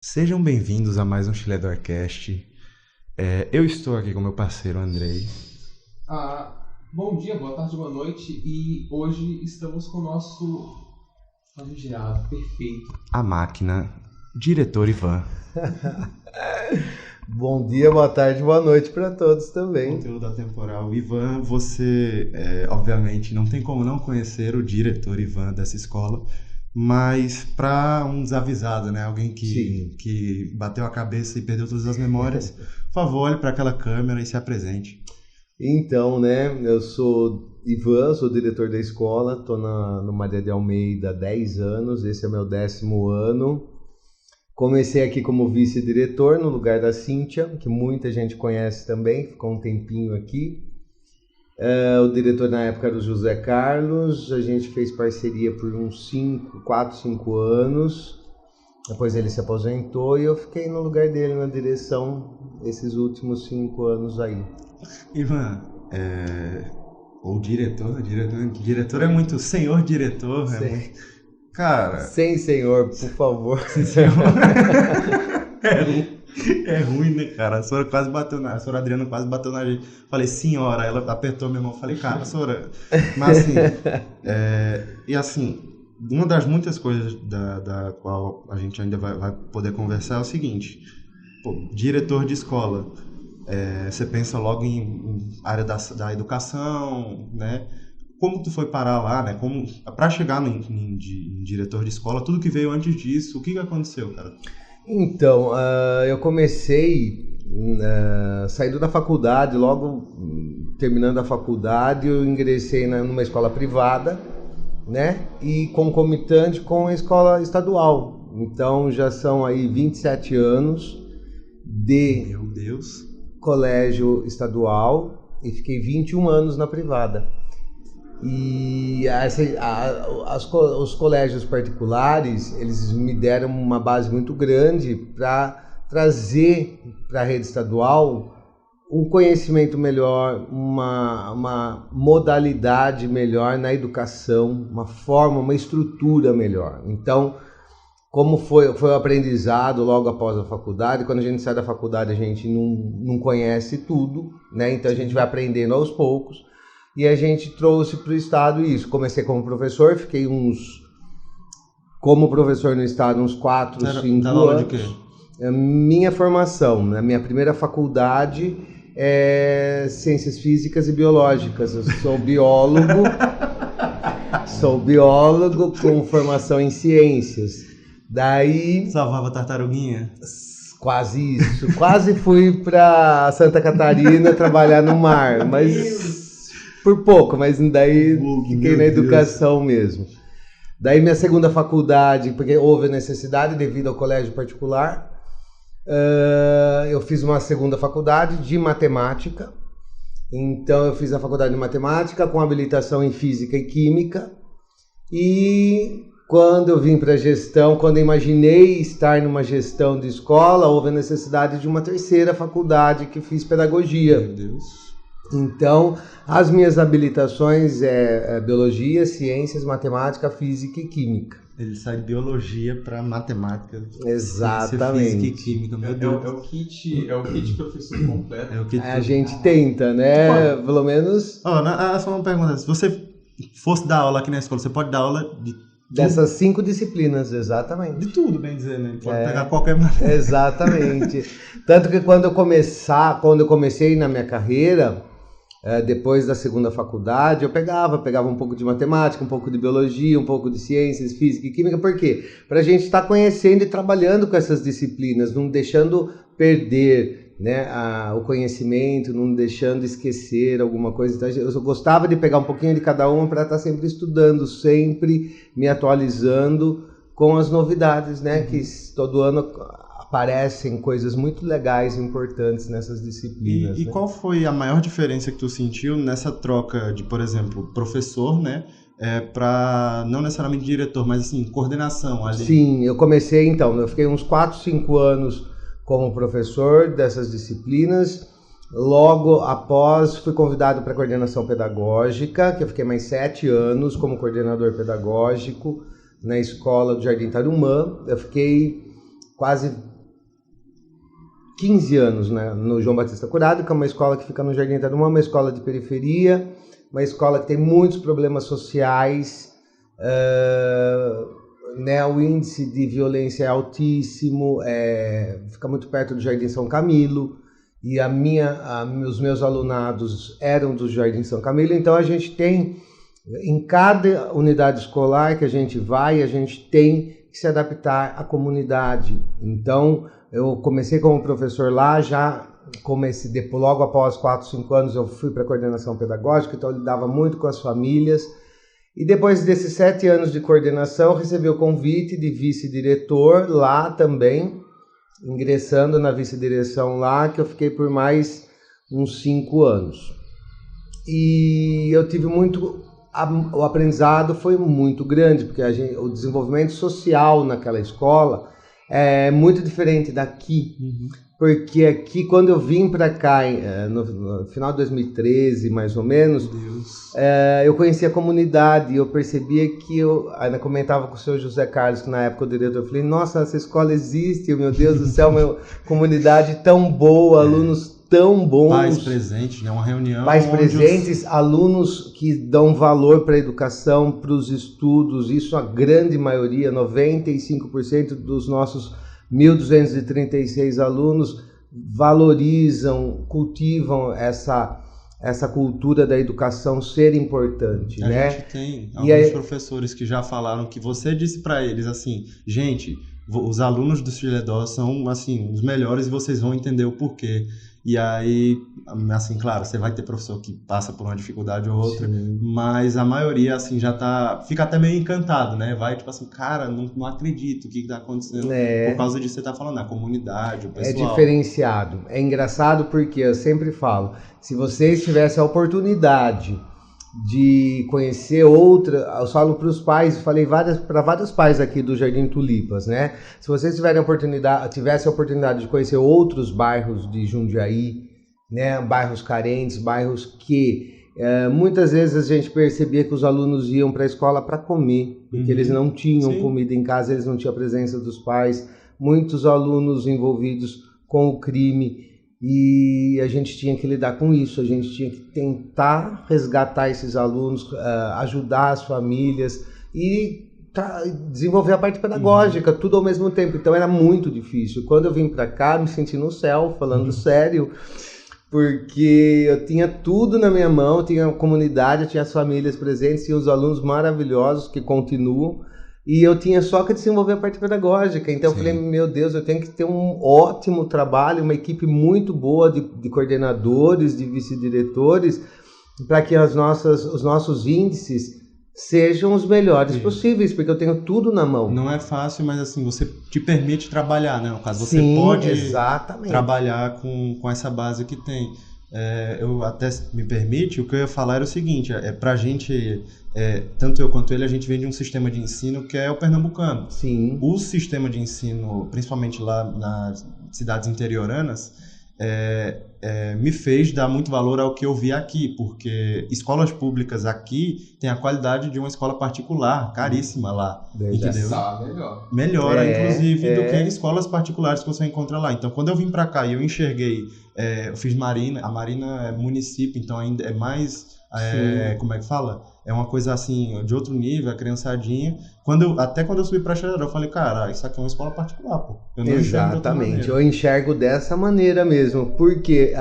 Sejam bem-vindos a mais um Chiledorcast. Eu estou aqui com meu parceiro Andrei. Bom dia, boa tarde, boa noite. E hoje estamos com o nosso famigerado, perfeito, A máquina, diretor Ivan. Bom dia, boa tarde, boa noite para todos também. Conteúdo atemporal. Ivan, você obviamente não tem como não conhecer o diretor Ivan dessa escola, mas para um desavisado, né? Alguém que bateu a cabeça e perdeu todas as memórias, por favor, olhe para aquela câmera e se apresente. Então, eu sou Ivan, sou diretor da escola, estou no Maria de Almeida há 10 anos, esse é meu 10º ano. Comecei aqui como vice-diretor no lugar da Cíntia, que muita gente conhece também, ficou um tempinho aqui. O diretor na época era o José Carlos, a gente fez parceria por uns 4, 5 anos, depois ele se aposentou e eu fiquei no lugar dele na direção esses últimos 5 anos aí. Ivan, ou diretor é muito senhor diretor, cara. Sem senhor, por favor. Sem senhor. É ruim, né, cara? A senhora Adriana quase bateu na gente. Falei, senhora, ela apertou minha mão. Falei, cara, senhora. Mas assim, e assim, uma das muitas coisas da qual a gente ainda vai poder conversar é o seguinte: diretor de escola. Você pensa logo em área da educação, né? Como tu foi parar lá, né? Para chegar em diretor de escola, tudo que veio antes disso, o que aconteceu, cara? Então, eu comecei saindo da faculdade, logo terminando a faculdade, eu ingressei numa escola privada, né? E concomitante com a escola estadual. Então, já são aí 27 anos de Meu Deus. Colégio estadual e fiquei 21 anos na privada. E os colégios particulares, eles me deram uma base muito grande para trazer para a rede estadual um conhecimento melhor, uma modalidade melhor na educação, uma forma, uma estrutura melhor. Então, como foi o aprendizado logo após a faculdade, quando a gente sai da faculdade a gente não conhece tudo, né? Então a gente vai aprendendo aos poucos. E a gente trouxe para o Estado isso. Comecei como professor, fiquei como professor no Estado uns 4, 5 anos. De quê? Minha formação, a minha primeira faculdade é Ciências Físicas e Biológicas. Eu sou biólogo, com formação em Ciências. Daí... Salvava tartaruguinha? Quase isso. Quase fui para Santa Catarina trabalhar no mar, mas... Por pouco, mas daí fiquei na educação mesmo. Daí minha segunda faculdade, porque houve necessidade devido ao colégio particular, eu fiz uma segunda faculdade de matemática. Então eu fiz a faculdade de matemática com habilitação em física e química. E quando eu vim para a gestão, quando eu imaginei estar numa gestão de escola, houve a necessidade de uma terceira faculdade que fiz pedagogia. Meu Deus. Então, as minhas habilitações é biologia, ciências, matemática, física e química. Ele sai de biologia para matemática. Exatamente. Física e química, meu Deus. É o kit professor completo. A gente tenta, né? Pelo menos... Só uma pergunta. Se você fosse dar aula aqui na escola, você pode dar aula de... Dessas 5 disciplinas, exatamente. De tudo, bem dizer, né? Pode pegar qualquer matéria. Exatamente. Tanto que quando eu comecei na minha carreira... depois da segunda faculdade, eu pegava um pouco de matemática, um pouco de biologia, um pouco de ciências, física e química. Por quê? Para a gente estar conhecendo e trabalhando com essas disciplinas, não deixando perder, né, o conhecimento, não deixando esquecer alguma coisa. Então, eu gostava de pegar um pouquinho de cada uma para estar sempre estudando, sempre me atualizando com as novidades, né, que todo ano... aparecem coisas muito legais e importantes nessas disciplinas. E qual foi a maior diferença que tu sentiu nessa troca de, por exemplo, professor, né? Para não necessariamente diretor, mas assim, coordenação ali? Sim, eu fiquei uns 4, 5 anos como professor dessas disciplinas. Logo após, fui convidado para a coordenação pedagógica, que eu fiquei mais 7 anos como coordenador pedagógico na escola do Jardim Tarumã. Eu fiquei quase 15 anos, né, no João Batista Curado, que é uma escola que fica no Jardim Tarumã, uma escola de periferia, uma escola que tem muitos problemas sociais, né, o índice de violência é altíssimo, fica muito perto do Jardim São Camilo, e os meus alunados eram do Jardim São Camilo, então a gente tem, em cada unidade escolar que a gente vai, a gente tem que se adaptar à comunidade. Então, eu comecei como professor lá, logo após 4, 5 anos eu fui para a coordenação pedagógica, então eu lidava muito com as famílias. E depois desses 7 anos de coordenação, recebi o convite de vice-diretor lá também, ingressando na vice-direção lá, que eu fiquei por mais uns 5 anos. E eu tive o aprendizado foi muito grande, porque o desenvolvimento social naquela escola é muito diferente daqui. Porque aqui, quando eu vim para cá, no final de 2013, mais ou menos, eu conheci a comunidade e eu percebia que eu ainda comentava com o seu José Carlos, que na época o diretor, eu falei, nossa, essa escola existe, meu Deus do céu, comunidade tão boa, alunos tão bons. Pais presentes, né? Uma reunião. Pais presentes, alunos que dão valor para a educação, para os estudos, isso a grande maioria, 95% dos nossos 1.236 alunos valorizam, cultivam essa cultura da educação ser importante, né? A gente tem alguns professores que já falaram que você disse para eles assim, gente, os alunos do Chiledó são assim os melhores e vocês vão entender o porquê. E aí, assim, claro, você vai ter professor que passa por uma dificuldade ou outra, sim, mas a maioria, assim, fica até meio encantado, né? Vai, tipo assim, cara, não acredito o que tá acontecendo por causa disso que você tá falando, a comunidade, o pessoal. É diferenciado. É engraçado porque eu sempre falo, se vocês tivessem a oportunidade de conhecer eu falo para os pais, falei para vários pais aqui do Jardim Tulipas, né? Se vocês tivessem a oportunidade de conhecer outros bairros de Jundiaí, né? Bairros carentes, bairros que muitas vezes a gente percebia que os alunos iam para a escola para comer, porque eles não tinham comida em casa, eles não tinham a presença dos pais, muitos alunos envolvidos com o crime. E a gente tinha que lidar com isso, a gente tinha que tentar resgatar esses alunos, ajudar as famílias e desenvolver a parte pedagógica, tudo ao mesmo tempo. Então era muito difícil. Quando eu vim para cá, me senti no céu, falando sério, porque eu tinha tudo na minha mão, tinha a comunidade, tinha as famílias presentes, tinha os alunos maravilhosos que continuam. E eu tinha só que desenvolver a parte pedagógica. Então eu falei, meu Deus, eu tenho que ter um ótimo trabalho, uma equipe muito boa de coordenadores, de vice-diretores, para que os nossos índices sejam os melhores possíveis, porque eu tenho tudo na mão. Não é fácil, mas assim, você te permite trabalhar, né? No caso, você pode trabalhar com essa base que tem. Eu até me permite, o que eu ia falar era o seguinte, pra gente, tanto eu quanto ele, a gente vem de um sistema de ensino que é o pernambucano. Sim. O sistema de ensino, principalmente lá nas cidades interioranas, me fez dar muito valor ao que eu vi aqui, porque escolas públicas aqui têm a qualidade de uma escola particular, caríssima lá, entendeu? Melhora, inclusive, do que escolas particulares que você encontra lá. Então, quando eu vim pra cá e eu enxerguei, eu fiz Marina, a Marina é município, então ainda é mais, como é que fala? É uma coisa assim, de outro nível, a criançadinha. Até quando eu subi pra Xeradó, eu falei, cara, isso aqui é uma escola particular, pô. Eu não Exatamente, eu enxergo dessa maneira mesmo, porque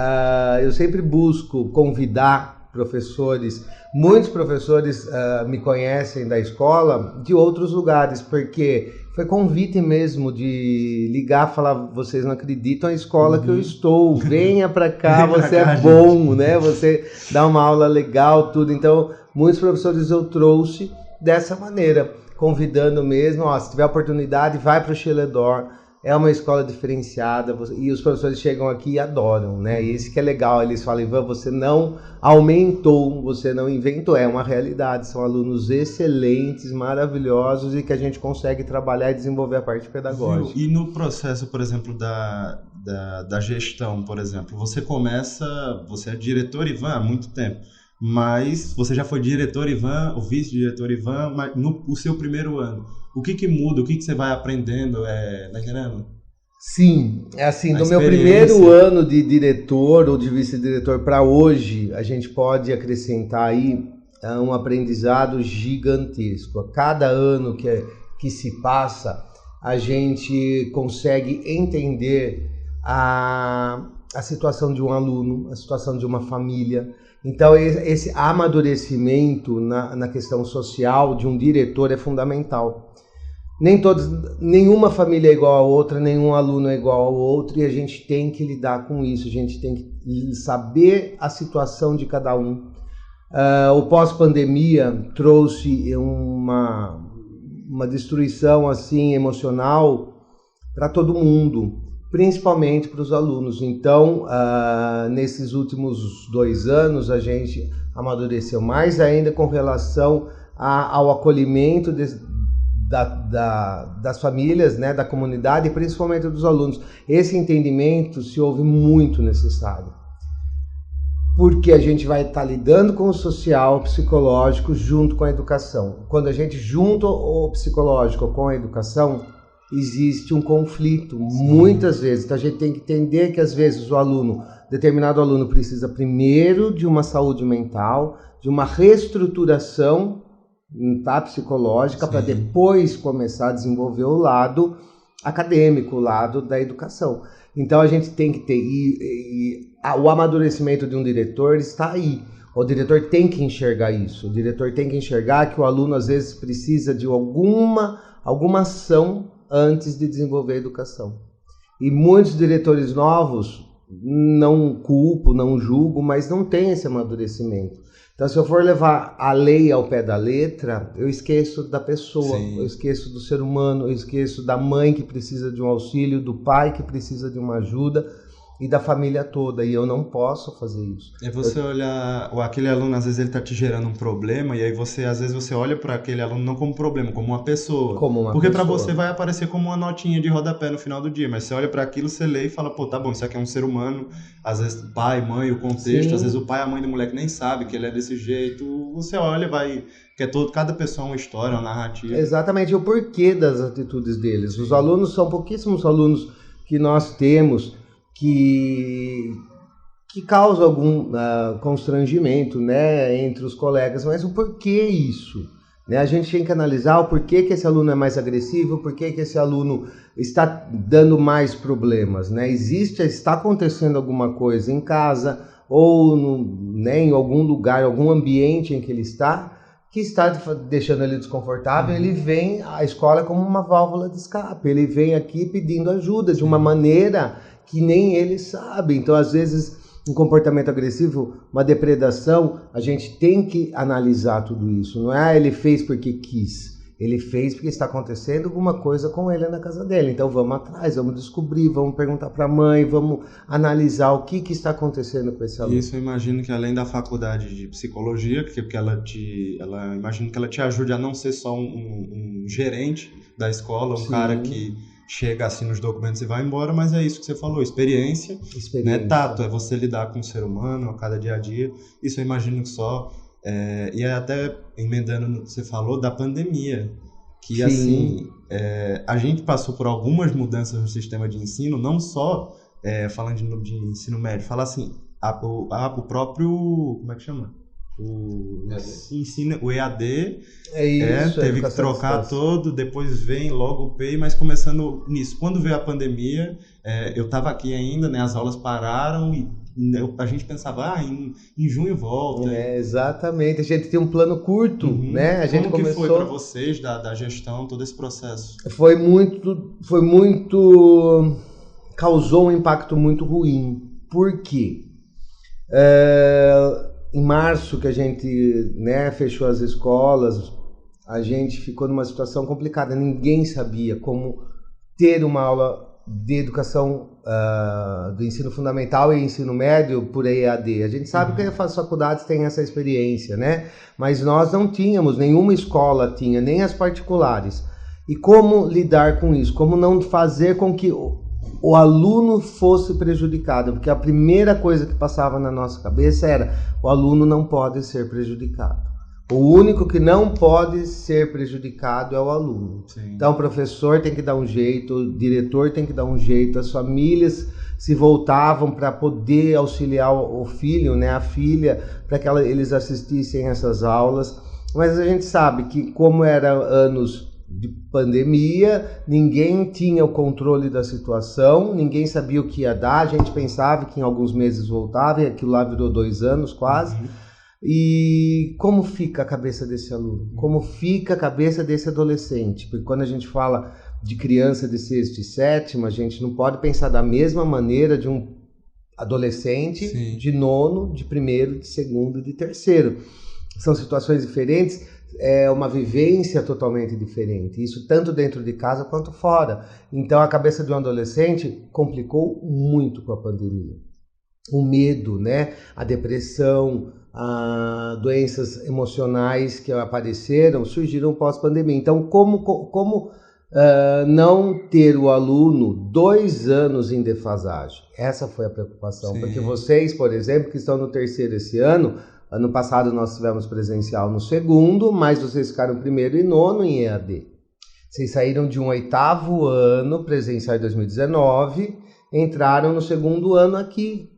eu sempre busco convidar professores, muitos professores me conhecem da escola de outros lugares, porque foi convite mesmo de ligar e falar, vocês não acreditam na escola que eu estou, venha pra cá, você é bom, né? Você dá uma aula legal, tudo. Então, muitos professores eu trouxe dessa maneira, convidando mesmo, se tiver oportunidade, vai para o Chiledor, é uma escola diferenciada, e os professores chegam aqui e adoram, né? E isso que é legal, eles falam, Ivan, você não aumentou, você não inventou, é uma realidade, são alunos excelentes, maravilhosos e que a gente consegue trabalhar e desenvolver a parte pedagógica. E no processo, por exemplo, da gestão, por exemplo, você é diretor Ivan há muito tempo, mas você já foi diretor Ivan, ou vice-diretor Ivan, mas no seu primeiro ano. O que muda? O que você vai aprendendo? Tá entendendo? Sim, é assim, A do meu experiência. primeiro ano de diretor ou de vice-diretor para hoje, a gente pode acrescentar aí um aprendizado gigantesco. A cada ano que se passa, a gente consegue entender a situação de um aluno, a situação de uma família. Então, esse amadurecimento na questão social de um diretor é fundamental. Nenhuma família é igual a outra, nenhum aluno é igual ao outro, e a gente tem que lidar com isso, a gente tem que saber a situação de cada um. O pós-pandemia trouxe uma destruição assim emocional para todo mundo, principalmente para os alunos. Então, nesses últimos 2 anos, a gente amadureceu mais ainda com relação ao acolhimento das famílias, né, da comunidade e principalmente dos alunos. Esse entendimento se ouve muito necessário, porque a gente vai estar lidando com o social, o psicológico junto com a educação. Quando a gente junta o psicológico com a educação, existe um conflito. Sim. Muitas vezes. Então a gente tem que entender que às vezes determinado aluno precisa primeiro de uma saúde mental, de uma reestruturação psicológica, para depois começar a desenvolver o lado acadêmico, o lado da educação. Então a gente tem que ter o amadurecimento de um diretor está aí. O diretor tem que enxergar isso. O diretor tem que enxergar que o aluno às vezes precisa de alguma ação antes de desenvolver a educação. E muitos diretores novos, não culpo, não julgo, mas não tem esse amadurecimento. Então, se eu for levar a lei ao pé da letra, eu esqueço da pessoa, eu esqueço do ser humano, eu esqueço da mãe que precisa de um auxílio, do pai que precisa de uma ajuda e da família toda, e eu não posso fazer isso. É você olhar, ou aquele aluno, às vezes ele está te gerando um problema, e aí às vezes você olha para aquele aluno não como problema, como uma pessoa. Porque para você vai aparecer como uma notinha de rodapé no final do dia, mas você olha para aquilo, você lê e fala, pô, tá bom, isso aqui é um ser humano, às vezes pai, mãe, o contexto, às vezes o pai e a mãe do moleque nem sabe que ele é desse jeito, você olha, cada pessoa é uma história, uma narrativa. Exatamente, o porquê das atitudes deles. Os alunos são pouquíssimos alunos que nós temos que causa algum constrangimento, né, entre os colegas, mas o porquê isso? Né? A gente tem que analisar o porquê que esse aluno é mais agressivo, o porquê que esse aluno está dando mais problemas. Né? Está acontecendo alguma coisa em casa ou em algum lugar, algum ambiente em que ele está, que está deixando ele desconfortável. Ele vem à escola como uma válvula de escape, ele vem aqui pedindo ajuda de uma maneira que nem ele sabe. Então, às vezes, um comportamento agressivo, uma depredação, a gente tem que analisar tudo isso. Não é ele fez porque quis, ele fez porque está acontecendo alguma coisa com ele na casa dele. Então, vamos atrás, vamos descobrir, vamos perguntar para a mãe, vamos analisar o que está acontecendo com esse aluno. Isso eu imagino que além da faculdade de psicologia, porque imagino que ela te ajude a não ser só um gerente da escola, cara que chega assim nos documentos e vai embora, mas é isso que você falou, experiência. Né? Tato, é você lidar com o ser humano a cada dia a dia. Isso eu imagino que só... e até emendando no que você falou da pandemia, que assim, a gente passou por algumas mudanças no sistema de ensino, não só falando de ensino médio, fala assim, o próprio, como é que chama? O EAD teve que trocar todo, depois vem logo o PEI, mas começando nisso, quando veio a pandemia, eu estava aqui ainda, né, as aulas pararam e a gente pensava, em junho volta. Exatamente, a gente tem um plano curto, né? A gente Como que foi para vocês, da gestão, todo esse processo? Foi muito, causou um impacto muito ruim. Por quê? Em março, que a gente fechou as escolas, a gente ficou numa situação complicada. Ninguém sabia como ter uma aula de educação do ensino fundamental e ensino médio por EAD. A gente sabe que as faculdades têm essa experiência, né? Mas nós não tínhamos, nenhuma escola tinha, nem as particulares. E como lidar com isso? Como não fazer com que o aluno fosse prejudicado? Porque a primeira coisa que passava na nossa cabeça era: o aluno não pode ser prejudicado. O único que não pode ser prejudicado é o aluno. Sim. Então o professor tem que dar um jeito, o diretor tem que dar um jeito, as famílias se voltavam para poder auxiliar o filho, né, a filha, para que eles assistissem essas aulas. Mas a gente sabe que como eram anos de pandemia, ninguém tinha o controle da situação, ninguém sabia o que ia dar, a gente pensava que em alguns meses voltava e aquilo lá virou 2 anos quase. E como fica a cabeça desse aluno? Como fica a cabeça desse adolescente? Porque quando a gente fala de criança de 6º e 7º, a gente não pode pensar da mesma maneira de um adolescente Sim. de 9º, de 1º, de 2º, de 3º. São situações diferentes, é uma vivência totalmente diferente. Isso tanto dentro de casa quanto fora. Então a cabeça de um adolescente complicou muito com a pandemia. O medo, né? A depressão, doenças emocionais que apareceram, surgiram pós-pandemia. Então, como não ter o aluno 2 anos em defasagem? Essa foi a preocupação. Sim. Porque vocês, por exemplo, que estão no 3º esse ano passado nós tivemos presencial no 2º, mas vocês ficaram 1º e 9º em EAD. Vocês saíram de um 8º ano presencial em 2019, entraram no 2º ano aqui.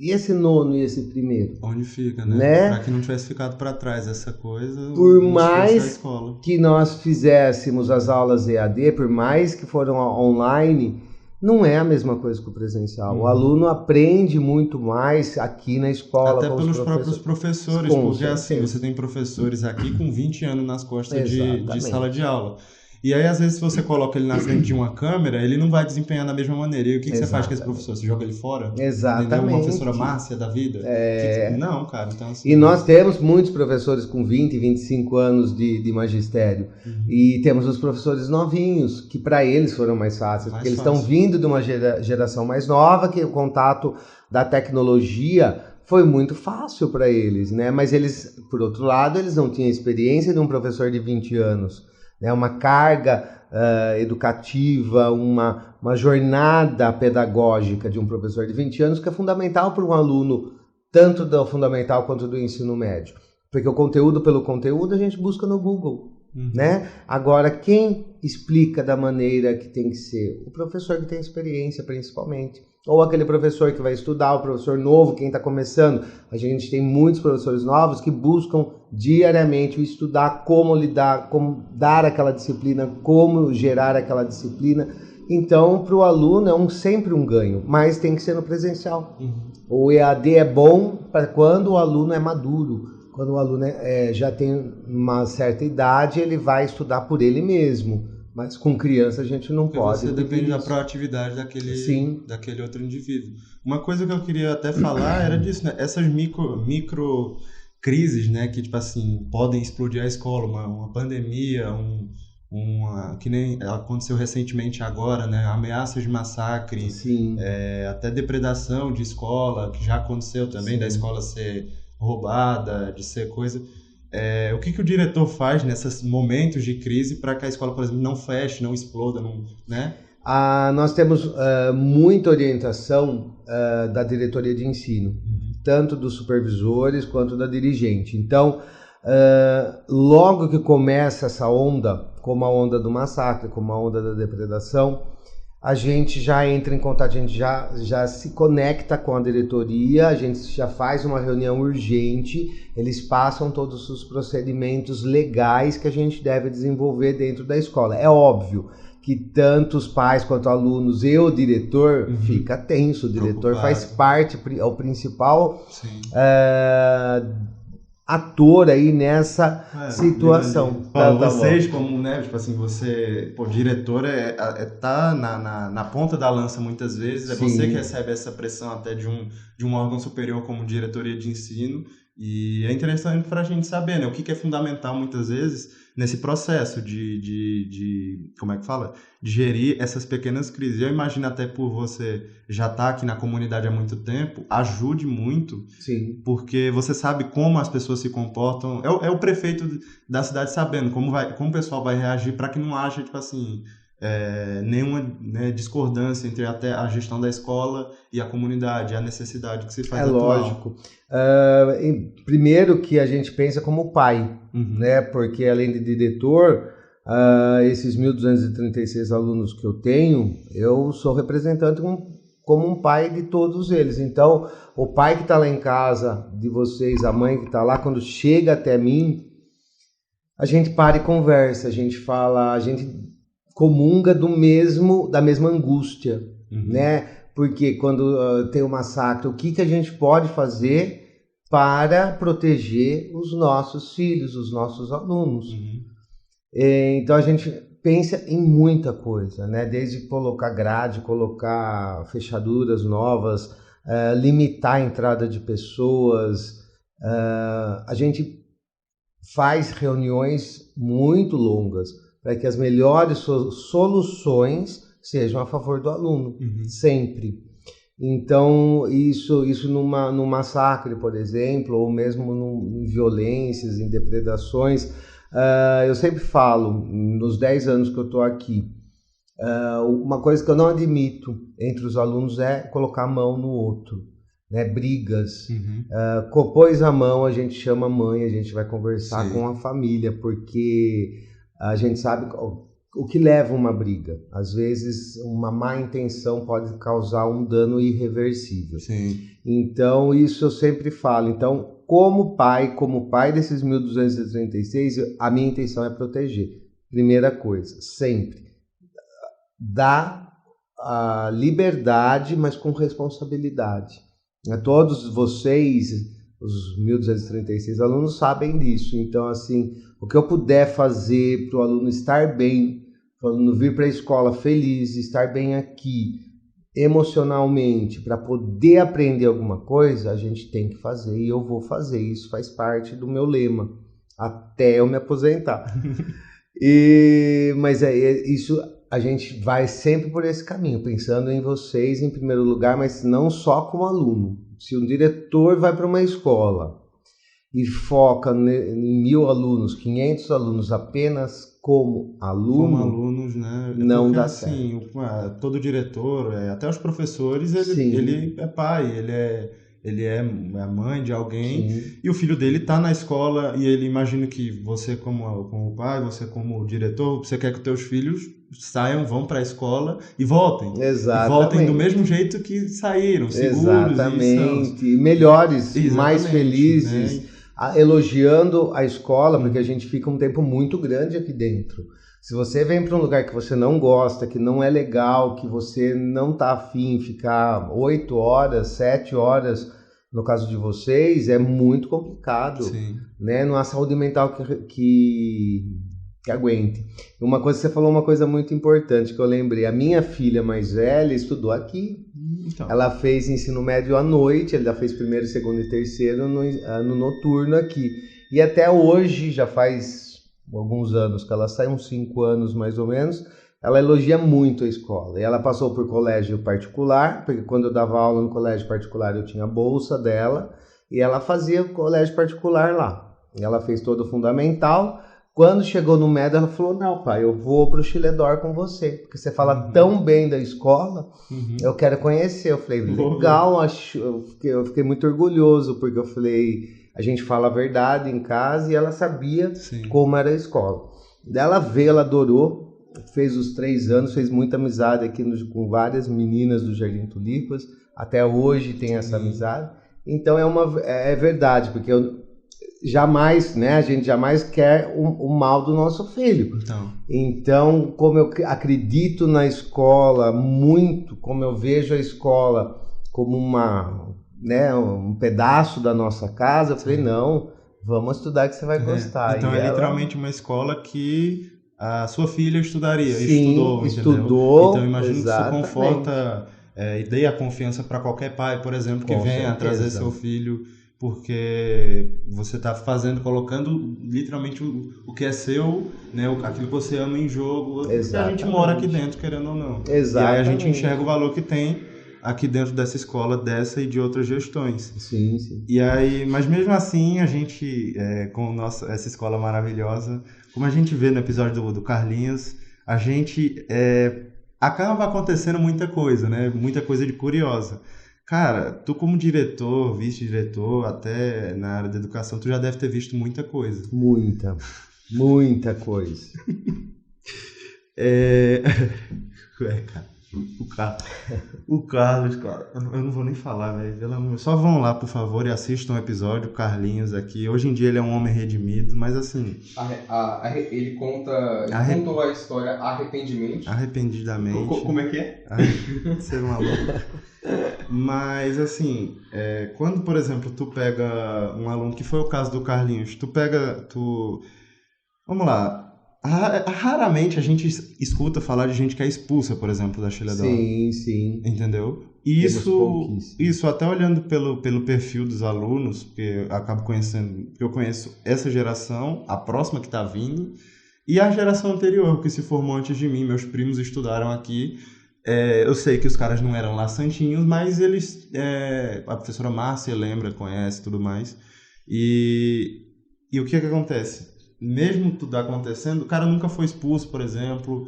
E esse 9º e esse 1º? Onde fica, né? Para que não tivesse ficado para trás essa coisa. Por mais que nós fizéssemos as aulas EAD, por mais que foram online, não é a mesma coisa que o presencial. O aluno aprende muito mais aqui na escola. Até pelos próprios professores, porque assim, você tem professores aqui com 20 anos nas costas de sala de aula. E aí, às vezes, se você coloca ele na frente de uma câmera, ele não vai desempenhar da mesma maneira. E o que você faz com esse professor? Você joga ele fora? Exatamente. Entendeu? Uma professora Márcia da vida? Não, cara. Então, assim, e nós temos muitos professores com 20, 25 anos de magistério. E temos os professores novinhos, que para eles foram mais fáceis. Porque eles estão vindo de uma geração mais nova, que o contato da tecnologia foi muito fácil para eles, né? Mas eles, por outro lado, eles não tinham a experiência de um professor de 20 anos. Uma carga educativa, uma jornada pedagógica de um professor de 20 anos que é fundamental para um aluno, tanto do fundamental quanto do ensino médio. Porque o conteúdo pelo conteúdo a gente busca no Google. Né? Agora, quem explica da maneira que tem que ser? O professor que tem experiência, principalmente. Ou aquele professor que vai estudar, o professor novo, quem está começando. A gente tem muitos professores novos que buscam diariamente estudar como lidar, como dar aquela disciplina, como gerar aquela disciplina. Então, para o aluno é sempre um ganho, mas tem que ser no presencial. O EAD é bom para quando o aluno é maduro. Quando o aluno já tem uma certa idade, ele vai estudar por ele mesmo. Mas com criança a gente não pode. Você depende da proatividade daquele outro indivíduo. Uma coisa que eu queria até falar era disso, né? Essas micro crises, né? Que, tipo assim, podem explodir a escola. Uma pandemia, que nem aconteceu recentemente agora, né? Ameaças de massacre, até depredação de escola, que já aconteceu também, da escola ser roubada, de ser coisa... o que o diretor faz nesses momentos de crise para que a escola, por exemplo, não feche, não exploda, né? Nós temos muita orientação da diretoria de ensino, tanto dos supervisores quanto da dirigente. Então, logo que começa essa onda, como a onda do massacre, como a onda da depredação, a gente já entra em contato, a gente já se conecta com a diretoria, a gente já faz uma reunião urgente, eles passam todos os procedimentos legais que a gente deve desenvolver dentro da escola. É óbvio que tanto os pais quanto alunos e o diretor fica tenso, o diretor faz parte, é o principal ator aí nessa situação. Vocês como, né, tipo assim, você, diretor tá na ponta da lança muitas vezes, você que recebe essa pressão até de um órgão superior como diretoria de ensino, e é interessante para a gente saber, né, o que é fundamental muitas vezes nesse processo de como é que fala? De gerir essas pequenas crises. Eu imagino até por você já estar aqui na comunidade há muito tempo, ajude muito, porque você sabe como as pessoas se comportam. É o prefeito da cidade sabendo como o pessoal vai reagir para que não haja, tipo assim, nenhuma, né, discordância entre até a gestão da escola e a comunidade, a necessidade que se faz atual. Lógico. Primeiro que a gente pensa como pai, né? Porque além de diretor, esses 1.236 alunos que eu tenho, eu sou representante como um pai de todos eles. Então, o pai que está lá em casa de vocês, a mãe que está lá, quando chega até mim, a gente para e conversa, a gente fala, a gente comunga da mesma angústia, né? Porque quando tem um massacre, o que a gente pode fazer para proteger os nossos filhos, os nossos alunos? Então a gente pensa em muita coisa, né? Desde colocar grade, colocar fechaduras novas, limitar a entrada de pessoas. A gente faz reuniões muito longas para que as melhores soluções sejam a favor do aluno, sempre. Então, isso num massacre, por exemplo, ou mesmo em violências, em depredações, eu sempre falo, nos 10 anos que eu estou aqui, uma coisa que eu não admito entre os alunos é colocar a mão no outro, né? Brigas. Pôs a mão, a gente chama a mãe, a gente vai conversar com a família, porque a gente sabe o que leva uma briga. Às vezes, uma má intenção pode causar um dano irreversível. Então, isso eu sempre falo. Então, como pai desses 1.236, a minha intenção é proteger. Primeira coisa, sempre. Dar a liberdade, mas com responsabilidade. Todos vocês, os 1.236 alunos, sabem disso. Então, assim, o que eu puder fazer para o aluno estar bem, para o aluno vir para a escola feliz, estar bem aqui, emocionalmente, para poder aprender alguma coisa, a gente tem que fazer e eu vou fazer. Isso faz parte do meu lema, até eu me aposentar. Mas isso, a gente vai sempre por esse caminho, pensando em vocês em primeiro lugar, mas não só como aluno. Se um diretor vai para uma escola e foca em 1.000 alunos, 500 alunos apenas como alunos, né? Não dá assim, certo. Todo diretor, até os professores, ele é pai, ele é a mãe de alguém. E o filho dele está na escola e ele imagina que você como pai, você como diretor, você quer que os teus filhos vão para a escola e voltem. Exatamente. E voltem do mesmo jeito que saíram, seguros. Exatamente. Melhores, mais felizes. Né? Elogiando a escola, porque a gente fica um tempo muito grande aqui dentro. Se você vem para um lugar que você não gosta, que não é legal, que você não está afim de ficar 8 horas, 7 horas, no caso de vocês, é muito complicado. Né? Não há saúde mental que aguente. Uma coisa, você falou uma coisa muito importante que eu lembrei. A minha filha mais velha estudou aqui. Ela fez ensino médio à noite, ela fez primeiro, segundo e terceiro no noturno aqui. E até hoje, já faz alguns anos que ela sai, uns 5 anos mais ou menos, ela elogia muito a escola. E ela passou por colégio particular, porque quando eu dava aula no colégio particular eu tinha a bolsa dela, e ela fazia colégio particular lá. E ela fez todo o fundamental. Quando chegou no médio, ela falou, não, pai, eu vou pro Chiledor com você, porque você fala tão bem da escola, eu quero conhecer. Eu falei, legal, eu fiquei muito orgulhoso, porque eu falei, a gente fala a verdade em casa, e ela sabia como era a escola. Daí ela veio, ela adorou, fez os 3 anos, fez muita amizade aqui com várias meninas do Jardim Tulipas, até hoje tem essa amizade. Então é verdade, porque jamais, né? A gente jamais quer o mal do nosso filho. Então, como eu acredito na escola muito, como eu vejo a escola como um pedaço da nossa casa, eu falei, não, vamos estudar que você vai gostar. Então é literalmente uma escola que a sua filha estudaria, estudou. Então eu imagino que isso conforta e dê a confiança para qualquer pai, por exemplo, que venha trazer seu filho, porque você está colocando literalmente o que é seu, né, aquilo que você ama em jogo, porque a gente mora aqui dentro, querendo ou não. Exatamente. E aí a gente enxerga o valor que tem aqui dentro dessa escola, dessa e de outras gestões. Sim. E aí, mas mesmo assim, a gente, com essa escola maravilhosa, como a gente vê no episódio do Carlinhos, a gente acaba acontecendo muita coisa, né? Muita coisa de curiosa. Cara, tu como diretor, vice-diretor, até na área da educação, tu já deve ter visto muita coisa. Muita coisa. Cara, o Carlos, cara, eu não vou nem falar, velho. Só vão lá, por favor, e assistam o episódio, o Carlinhos aqui. Hoje em dia ele é um homem redimido, mas assim... Ele contou a história arrependidamente. Como é que é? Ser maluco. Mas assim, quando, por exemplo, tu pega um aluno, que foi o caso do Carlinhos, vamos lá, raramente a gente escuta falar de gente que é expulsa, por exemplo, da Sheila Dora. Sim. Entendeu? E isso até olhando pelo perfil dos alunos, porque eu acabo conhecendo, porque eu conheço essa geração, a próxima que está vindo, e a geração anterior, que se formou antes de mim, meus primos estudaram aqui. Eu sei que os caras não eram lá santinhos, mas eles... a professora Márcia lembra, conhece, tudo mais. E o que acontece? Mesmo tudo acontecendo, o cara nunca foi expulso, por exemplo.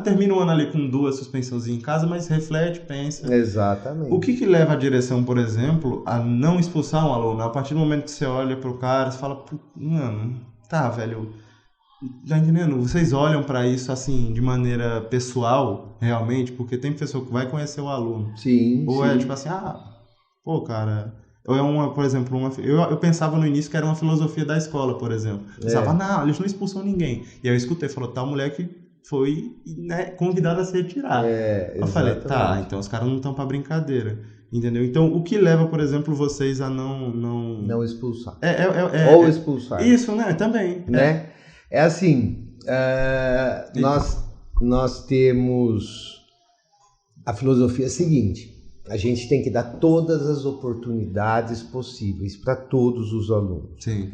Termina o ano ali com 2 suspensãozinhas em casa, mas reflete, pensa. Exatamente. O que leva a direção, por exemplo, a não expulsar um aluno? A partir do momento que você olha pro cara, você fala, mano, tá, velho... Tá entendendo? Vocês olham pra isso assim de maneira pessoal, realmente, porque tem pessoa que vai conhecer o aluno. Sim. Ou é tipo assim, pô, cara. Ou por exemplo, eu pensava no início que era uma filosofia da escola, por exemplo. Eu pensava, não, eles não expulsam ninguém. E aí eu escutei, falou, tal mulher que foi, né, convidada a se retirar. Eu falei, tá, então os caras não estão pra brincadeira. Entendeu? Então, o que leva, por exemplo, vocês a não expulsar. Ou expulsar. Isso, né? Também. Né? É assim, nós temos a filosofia seguinte: a gente tem que dar todas as oportunidades possíveis para todos os alunos. Sim.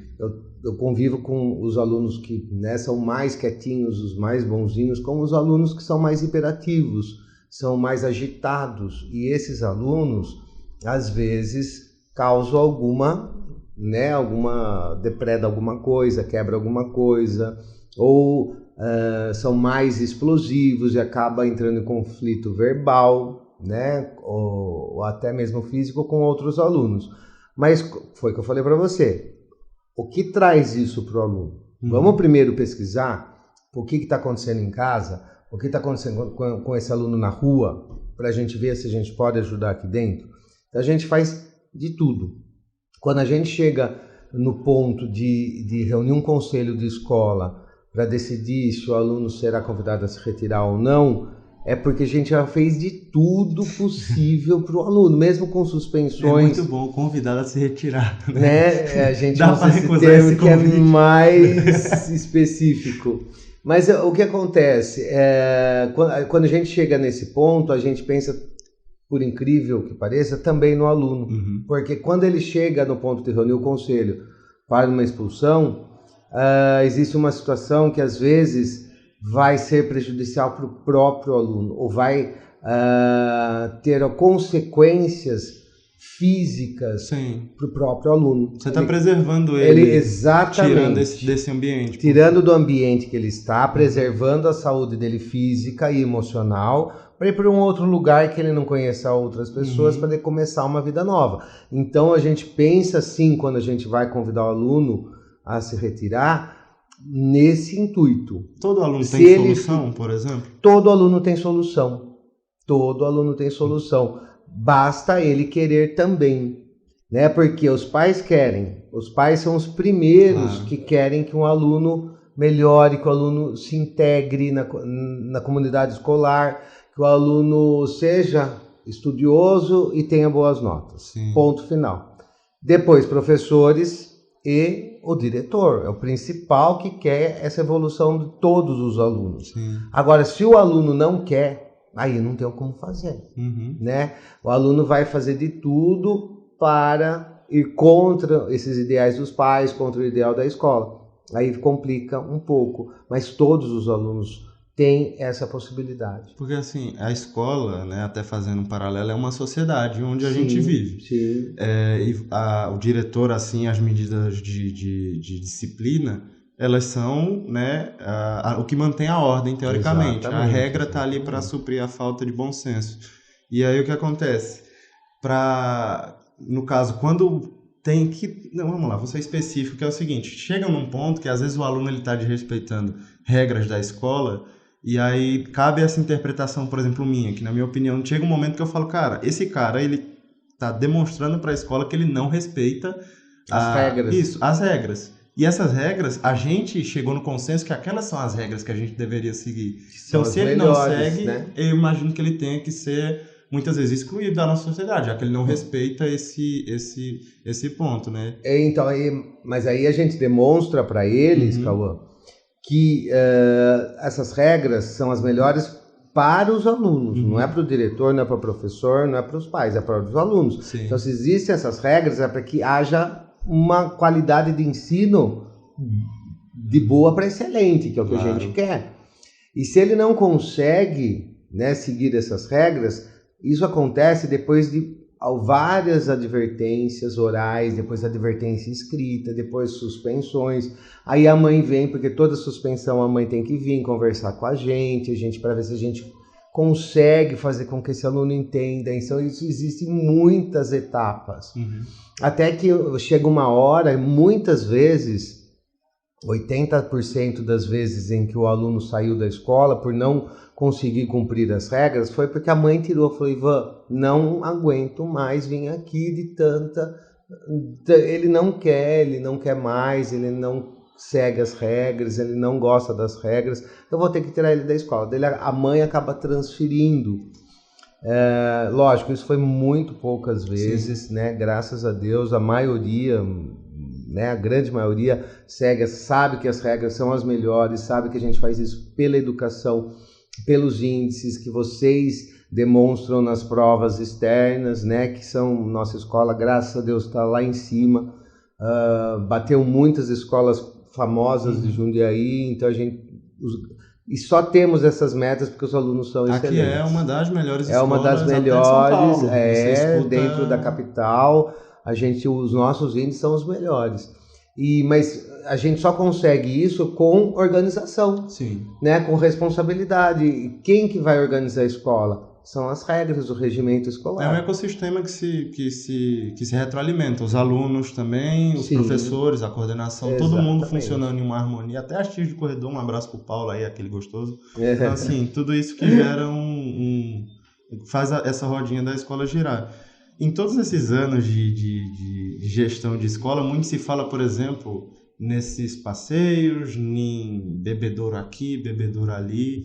Eu convivo com os alunos que, né, são mais quietinhos, os mais bonzinhos, como os alunos que são mais hiperativos, são mais agitados. E esses alunos, às vezes, causam depreda alguma coisa, quebra alguma coisa, ou são mais explosivos e acaba entrando em conflito verbal, né, ou até mesmo físico com outros alunos. Mas foi o que eu falei para você. O que traz isso para o aluno? Vamos primeiro pesquisar o que está acontecendo em casa, o que está acontecendo com esse aluno na rua, para a gente ver se a gente pode ajudar aqui dentro. Então a gente faz de tudo. Quando a gente chega no ponto de reunir um conselho de escola para decidir se o aluno será convidado a se retirar ou não, é porque a gente já fez de tudo possível para o aluno, mesmo com suspensões. É muito bom, convidado a se retirar. Né? A gente usa esse termo que é mais específico. Mas o que acontece? Quando a gente chega nesse ponto, a gente pensa, por incrível que pareça, também no aluno. Porque quando ele chega no ponto de reunir o conselho para uma expulsão, existe uma situação que às vezes vai ser prejudicial para o próprio aluno, ou vai ter consequências físicas para o próprio aluno. Você está preservando ele exatamente, tirando desse ambiente. Tirando do ambiente que ele está, preservando a saúde dele física e emocional, para ir para um outro lugar que ele não conheça outras pessoas, para ele começar uma vida nova. Então a gente pensa assim, quando a gente vai convidar o aluno a se retirar, nesse intuito. Todo aluno tem solução, por exemplo? Todo aluno tem solução. Todo aluno tem solução. Basta ele querer também, né? Porque os pais querem. Os pais são os primeiros que querem que um aluno melhore, que o aluno se integre na comunidade escolar, que o aluno seja estudioso e tenha boas notas. Sim. Ponto final. Depois, professores e o diretor. É o principal que quer essa evolução de todos os alunos. Sim. Agora, se o aluno não quer, aí não tem como fazer. Né? O aluno vai fazer de tudo para ir contra esses ideais dos pais, contra o ideal da escola. Aí complica um pouco, mas todos os alunos têm essa possibilidade. Porque assim, a escola, né, até fazendo um paralelo, é uma sociedade onde a gente vive. Sim. O diretor, assim, as medidas de disciplina, elas são, né, o que mantém a ordem, teoricamente. Exatamente, A regra está ali para suprir a falta de bom senso. E aí o que acontece? No caso, quando tem que... Não, vamos lá, vou ser específico, que é o seguinte. Chega num ponto que às vezes o aluno está desrespeitando regras da escola, e aí cabe essa interpretação, por exemplo, minha, que na minha opinião chega um momento que eu falo, cara, esse cara, ele está demonstrando para a escola que ele não respeita as regras. Isso, as regras. E essas regras, a gente chegou no consenso que aquelas são as regras que a gente deveria seguir. Então, se ele não segue, né? Eu imagino que ele tenha que ser, muitas vezes, excluído da nossa sociedade, já que ele não respeita esse ponto, né? Então, mas aí a gente demonstra para eles, Cauã, que essas regras são as melhores para os alunos, não é para o diretor, não é para o professor, não é para os pais, é para os alunos. Sim. Então, se existem essas regras, é para que haja uma qualidade de ensino de boa para excelente, que é o que a gente quer. E se ele não consegue, né, seguir essas regras, isso acontece depois de várias advertências orais, depois advertência escrita, depois suspensões. Aí a mãe vem, porque toda suspensão a mãe tem que vir conversar com a gente para ver se a gente consegue fazer com que esse aluno entenda. Então, isso existe em muitas etapas. Até que chega uma hora, muitas vezes, 80% das vezes em que o aluno saiu da escola por não conseguir cumprir as regras, foi porque a mãe tirou e falou, Ivan, não aguento mais vir aqui de tanta... Ele não quer mais, ele não segue as regras, ele não gosta das regras, eu vou ter que tirar ele da escola. A mãe acaba transferindo. Lógico, isso foi muito poucas vezes, né? Graças a Deus, a maioria, né? A grande maioria sabe que as regras são as melhores, sabe que a gente faz isso pela educação, pelos índices que vocês demonstram nas provas externas, né? Que são, nossa escola, graças a Deus, está lá em cima, bateu muitas escolas famosas de Jundiaí, então e só temos essas metas porque os alunos são excelentes. Aqui é uma das melhores escolas. É uma das melhores, dentro da capital, os nossos índices são os melhores. Mas a gente só consegue isso com organização, né? Com responsabilidade. E quem que vai organizar a escola? São as regras do regimento escolar. É um ecossistema que se retroalimenta. Os alunos também, os professores, a coordenação, todo mundo funcionando em uma harmonia. Até as tias de corredor, um abraço pro Paulo aí, aquele gostoso. Então, assim, tudo isso que gera faz essa rodinha da escola girar. Em todos esses anos de gestão de escola, muito se fala, por exemplo, nesses passeios, em bebedouro aqui, bebedouro ali.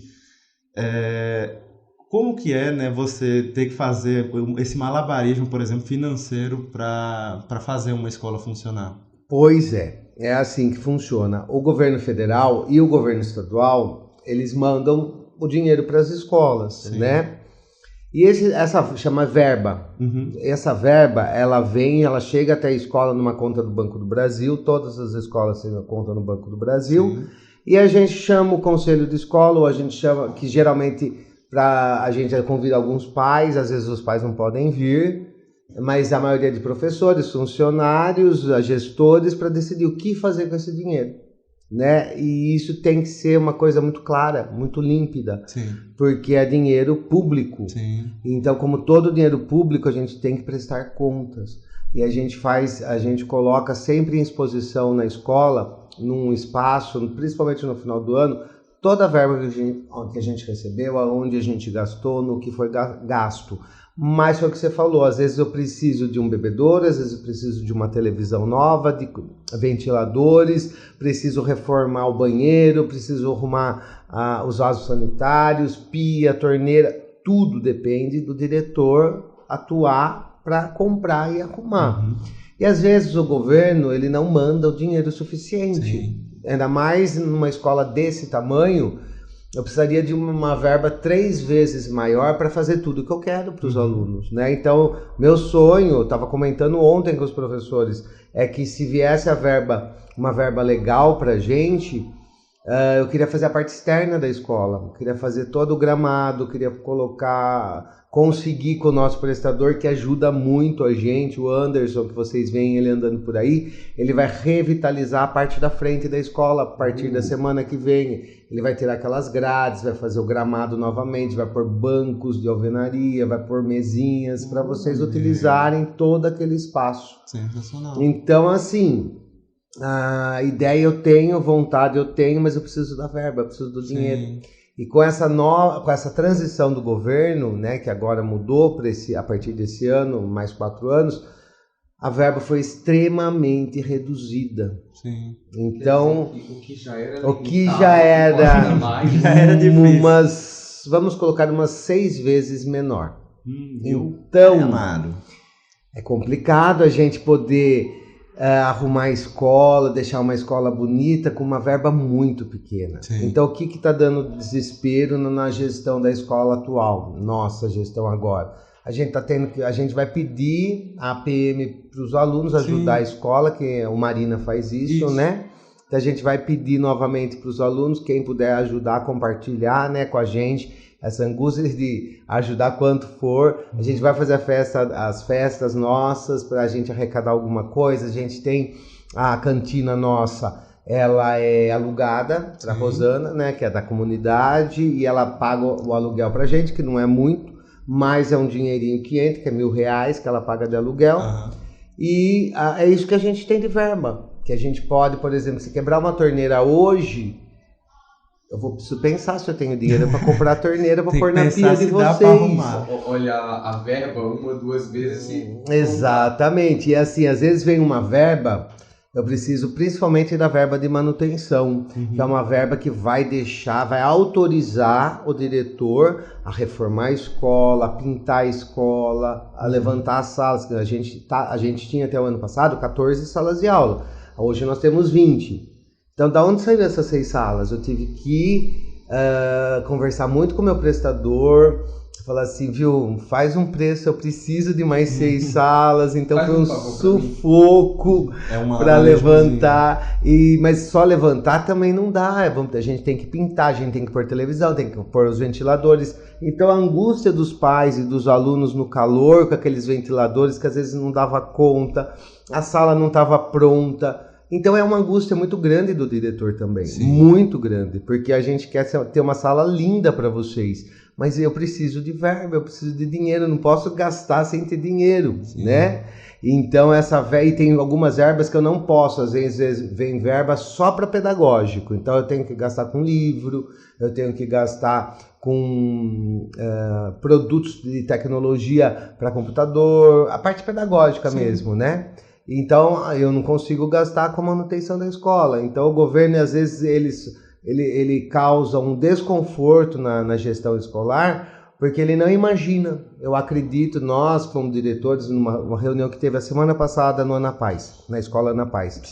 Como que é, né, você ter que fazer esse malabarismo, por exemplo, financeiro para fazer uma escola funcionar? Pois é assim que funciona. O governo federal e o governo estadual, eles mandam o dinheiro para as escolas, né? E essa chama verba. Essa verba, ela chega até a escola numa conta do Banco do Brasil, todas as escolas têm uma conta no Banco do Brasil, e a gente chama o conselho de escola, ou a gente chama, que geralmente a gente convida alguns pais, às vezes os pais não podem vir, mas a maioria de professores, funcionários, gestores, para decidir o que fazer com esse dinheiro, né? E isso tem que ser uma coisa muito clara, muito límpida, porque é dinheiro público. Então, como todo dinheiro público, a gente tem que prestar contas. E a gente coloca sempre em exposição na escola, num espaço, principalmente no final do ano, toda a verba que a gente recebeu, aonde a gente gastou, no que foi gasto. Mas foi o que você falou, às vezes eu preciso de um bebedouro, às vezes eu preciso de uma televisão nova, de ventiladores, preciso reformar o banheiro, preciso arrumar os vasos sanitários, pia, torneira, tudo depende do diretor atuar para comprar e arrumar. E às vezes o governo ele não manda o dinheiro suficiente. Ainda mais numa escola desse tamanho, eu precisaria de uma verba 3 vezes maior para fazer tudo que eu quero para os alunos, né? Então, meu sonho, eu estava comentando ontem com os professores, é que se viesse uma verba legal para a gente, Eu queria fazer a parte externa da escola, eu queria fazer todo o gramado, eu queria conseguir com o nosso prestador, que ajuda muito a gente, o Anderson, que vocês veem ele andando por aí, ele vai revitalizar a parte da frente da escola a partir da semana que vem. Ele vai tirar aquelas grades, vai fazer o gramado novamente, vai pôr bancos de alvenaria, vai pôr mesinhas para vocês utilizarem todo aquele espaço. Sensacional. Então, assim, a ideia eu tenho, vontade eu tenho, mas eu preciso da verba, eu preciso do dinheiro. Sim. E com essa transição do governo, né, que agora mudou a partir desse ano, mais 4 anos, a verba foi extremamente reduzida. Sim. Então, o que já era já era difícil. Vamos colocar umas 6 vezes menor. Então, amado, é complicado a gente poder arrumar a escola, deixar uma escola bonita com uma verba muito pequena. Sim. Então, o que está dando desespero na gestão da escola atual? Nossa gestão agora. A gente vai pedir a APM para os alunos ajudar a escola, que o Marina faz isso, né? Então, a gente vai pedir novamente para os alunos, quem puder ajudar a compartilhar, né, com a gente, essa angústia de ajudar quanto for. A gente vai fazer as festas nossas para a gente arrecadar alguma coisa. A gente tem a cantina nossa, ela é alugada para a Rosana, né, que é da comunidade, e ela paga o aluguel para a gente, que não é muito, mas é um dinheirinho que entra, que é R$1.000 que ela paga de aluguel. E é isso que a gente tem de verba. Que a gente pode, por exemplo, se quebrar uma torneira hoje, eu preciso pensar se eu tenho dinheiro para comprar a torneira para pôr na pia de vocês. Olhar a verba 1 ou 2 vezes assim. Exatamente. E assim, às vezes vem uma verba, eu preciso principalmente da verba de manutenção, que é uma verba que vai autorizar o diretor a reformar a escola, a pintar a escola, a levantar as salas. A gente tinha até o ano passado 14 salas de aula. Hoje nós temos 20. Então, da onde saíram essas 6 salas? Eu tive que conversar muito com o meu prestador, falar assim, viu, faz um preço, eu preciso de mais 6 salas. Então, foi um sufoco para levantar. Mas só levantar também não dá. A gente tem que pintar, a gente tem que pôr televisão, tem que pôr os ventiladores. Então, a angústia dos pais e dos alunos no calor, com aqueles ventiladores que às vezes não dava conta, a sala não estava pronta. Então é uma angústia muito grande do diretor também, muito grande, porque a gente quer ter uma sala linda para vocês, mas eu preciso de verba, eu preciso de dinheiro, eu não posso gastar sem ter dinheiro, né? Então e tem algumas verbas que eu não posso, às vezes vem verba só para pedagógico, então eu tenho que gastar com livro, eu tenho que gastar com produtos de tecnologia para computador, a parte pedagógica mesmo, né? Então, eu não consigo gastar com a manutenção da escola. Então, o governo, às vezes, ele causa um desconforto na gestão escolar, porque ele não imagina. Eu acredito, nós, como diretores, numa reunião que teve a semana passada no Ana Paz, na escola Ana Paz,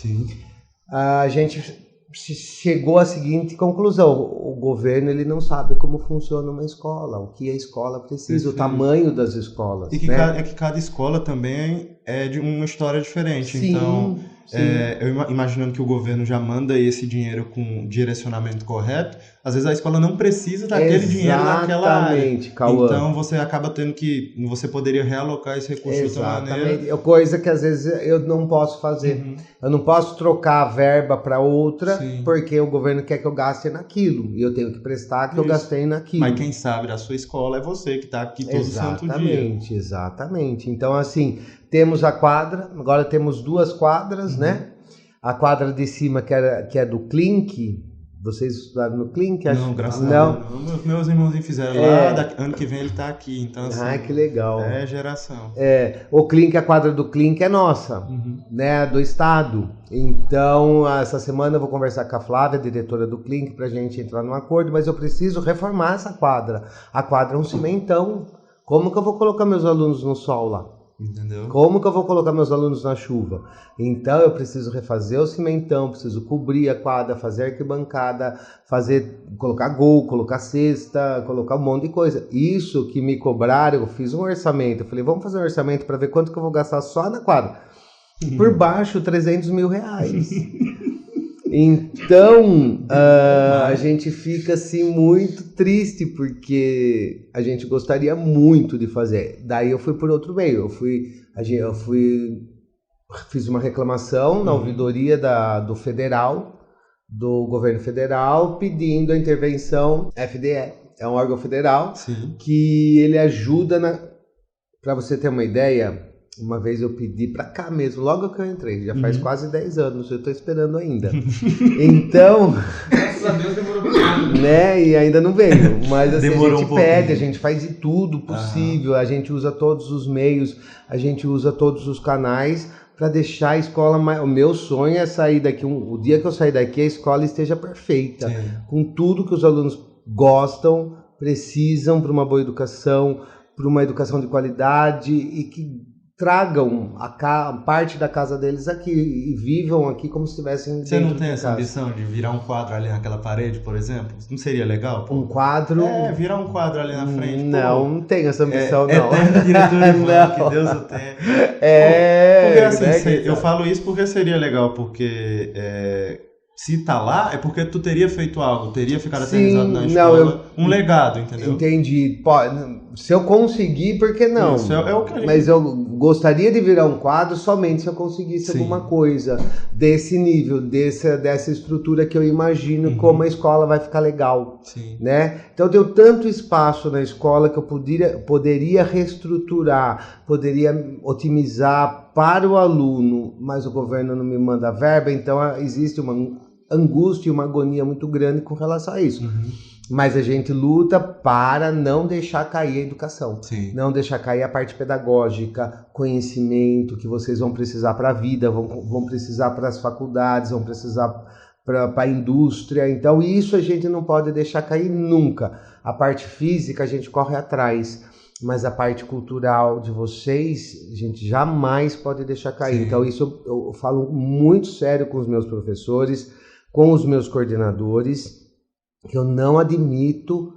a gente chegou à seguinte conclusão: o governo ele não sabe como funciona uma escola, o que a escola precisa, o tamanho das escolas. E que cada escola também é de uma história diferente. Então, eu imaginando que o governo já manda esse dinheiro com direcionamento correto, às vezes a escola não precisa daquele dinheiro naquela área. Cauã. Então você acaba tendo que, você poderia realocar esse recurso de outra maneira. Coisa que às vezes eu não posso fazer. Eu não posso trocar a verba para outra, porque o governo quer que eu gaste naquilo. E eu tenho que prestar que eu gastei naquilo. Mas quem sabe da sua escola é você que está aqui todo santo dia. Exatamente. Então, assim, temos a quadra, agora temos 2 quadras, né? A quadra de cima, que é do Clink. Vocês estudaram no Clink? Não, graças a Deus. Meus irmãozinhos fizeram lá, ano que vem ele está aqui. Então, assim, que legal. É geração. O Clink, a quadra do Clink é nossa, né? Do estado. Então, essa semana eu vou conversar com a Flávia, diretora do Clink, para a gente entrar num acordo, mas eu preciso reformar essa quadra. A quadra é um cimentão. Como que eu vou colocar meus alunos no sol lá? Entendeu? Como que eu vou colocar meus alunos na chuva? Então eu preciso refazer o cimentão, preciso cobrir a quadra, fazer arquibancada, colocar gol, colocar cesta, colocar um monte de coisa. Isso que me cobraram, eu fiz um orçamento. Eu falei, vamos fazer um orçamento para ver quanto que eu vou gastar só na quadra. Por baixo, R$300 mil. Então, a gente fica assim muito triste porque a gente gostaria muito de fazer. Daí eu fui por outro meio. Fiz uma reclamação na ouvidoria do federal, do governo federal, pedindo a intervenção FDE. É um órgão federal. Sim. Que ele ajuda para você ter uma ideia. Uma vez eu pedi pra cá mesmo, logo que eu entrei, já faz quase 10 anos, eu tô esperando ainda. Então... Graças a Deus demorou muito. Né, e ainda não veio, mas assim, Demorou a gente pede, a gente faz de tudo possível, a gente usa todos os meios, a gente usa todos os canais para deixar a escola mais... O meu sonho é sair daqui, o dia que eu sair daqui, a escola esteja perfeita, com tudo que os alunos gostam, precisam para uma boa educação, para uma educação de qualidade e que tragam a parte da casa deles aqui e vivam aqui como se estivessem dentro. Você não tem de essa casa. ambição de virar um quadro ali naquela parede, por exemplo? Não seria legal? Pô? Um quadro... virar um quadro ali na frente. Não tenho essa ambição, não. Eterno diretor de banco, que Deus o tenha. Porque assim, né, eu falo isso porque seria legal, porque se tá lá, é porque tu teria feito algo, teria ficado eternizado na escola, um legado, entendeu? Entendi. Se eu conseguir, por que não? Isso é o que a gente... Mas eu gostaria de virar um quadro somente se eu conseguisse alguma coisa desse nível, dessa estrutura que eu imagino como a escola vai ficar legal. Sim. Né? Então eu tenho tanto espaço na escola que eu poderia reestruturar, poderia otimizar para o aluno, mas o governo não me manda verba, então existe uma angústia e uma agonia muito grande com relação a isso. Mas a gente luta para não deixar cair a educação, não deixar cair a parte pedagógica, conhecimento que vocês vão precisar para a vida, vão precisar para as faculdades, vão precisar para a indústria. Então isso a gente não pode deixar cair nunca. A parte física a gente corre atrás, mas a parte cultural de vocês a gente jamais pode deixar cair. Então isso eu falo muito sério com os meus professores, com os meus coordenadores, que eu não admito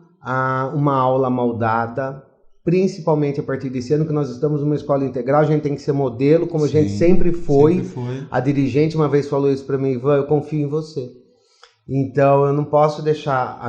uma aula mal dada, principalmente a partir desse ano que nós estamos numa escola integral, a gente tem que ser modelo, como a gente sempre foi. A dirigente uma vez falou isso para mim: Ivan, eu confio em você. Então eu não posso deixar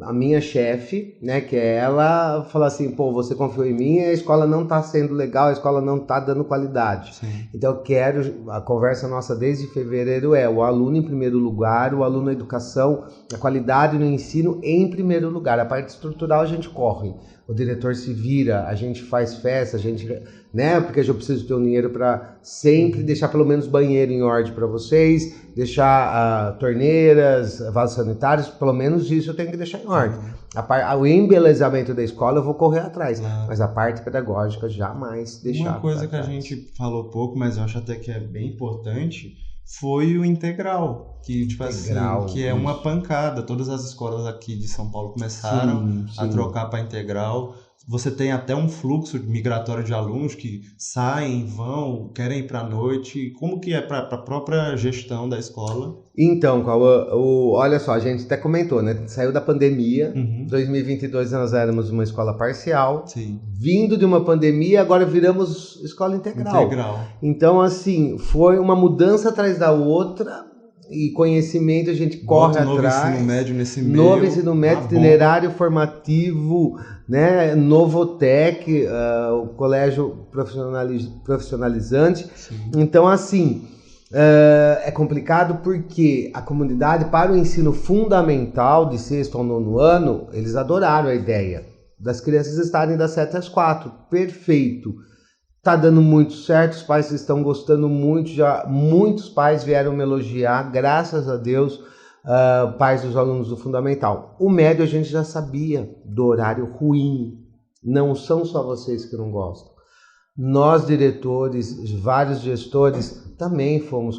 a minha chefe, né, que é ela, falar assim, pô, você confiou em mim, a escola não está sendo legal, a escola não está dando qualidade. Então eu quero, a conversa nossa desde fevereiro o aluno em primeiro lugar, o aluno na educação, a qualidade no ensino em primeiro lugar. A parte estrutural a gente corre, o diretor se vira, a gente faz festa, a gente, né, porque eu preciso ter um dinheiro para sempre deixar pelo menos banheiro em ordem para vocês, deixar torneiras, vasos sanitários, pelo menos isso eu tenho que deixar em ordem. O embelezamento da escola eu vou correr atrás, mas a parte pedagógica jamais deixar. Uma coisa que a gente falou pouco, mas eu acho até que é bem importante, foi o integral, que tipo assim, que é uma pancada. Todas as escolas aqui de São Paulo começaram a trocar para integral. Você tem até um fluxo migratório de alunos que saem, vão, querem ir para a noite. Como que é para a própria gestão da escola? Então, olha só, a gente até comentou, né? Saiu da pandemia, 2022 nós éramos uma escola parcial, vindo de uma pandemia, agora viramos escola integral. Então, assim, foi uma mudança atrás da outra. E conhecimento a gente corre atrás. Novo ensino médio nesse meio. Novo ensino médio, itinerário formativo, né? Novotec, o colégio profissionalizante. Então, assim, é complicado porque a comunidade, para o ensino fundamental de 6º ao 9º ano, eles adoraram a ideia das crianças estarem das 7 às 4. Perfeito. Tá dando muito certo, os pais estão gostando muito, já muitos pais vieram me elogiar, graças a Deus, pais dos alunos do fundamental. O médio a gente já sabia do horário ruim, não são só vocês que não gostam. Nós diretores, vários gestores, também fomos